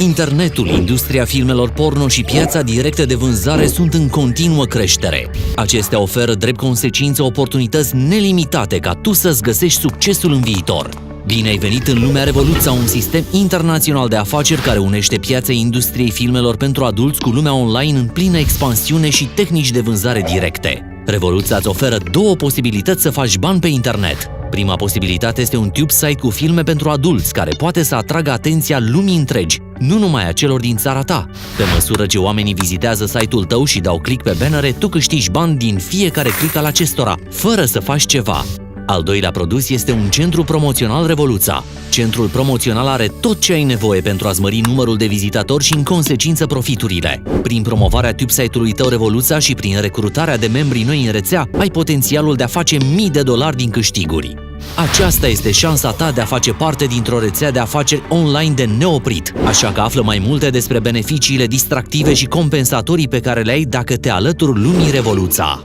Internetul, industria filmelor porno și piața directă de vânzare sunt în continuă creștere. Acestea oferă drept consecință oportunități nelimitate ca tu să-ți găsești succesul în viitor. Bine ai venit în lumea Revoluța, un sistem internațional de afaceri care unește piața industriei filmelor pentru adulți cu lumea online în plină expansiune și tehnici de vânzare directe. Revoluța îți oferă două posibilități să faci bani pe internet. Prima posibilitate este un tube site cu filme pentru adulți care poate să atragă atenția lumii întregi, nu numai a celor din țara ta. Pe măsură ce oamenii vizitează site-ul tău și dau click pe bannere, tu câștigi bani din fiecare click al acestora, fără să faci ceva. Al doilea produs este un centru promoțional Revoluța. Centrul promoțional are tot ce ai nevoie pentru a-ți mări numărul de vizitatori și, în consecință, profiturile. Prin promovarea tube-site-ului tău Revoluța și prin recrutarea de membri noi în rețea, ai potențialul de a face mii de dolari din câștiguri. Aceasta este șansa ta de a face parte dintr-o rețea de afaceri online de neoprit, așa că află mai multe despre beneficiile distractive și compensatorii pe care le ai dacă te alături lumii Revoluța.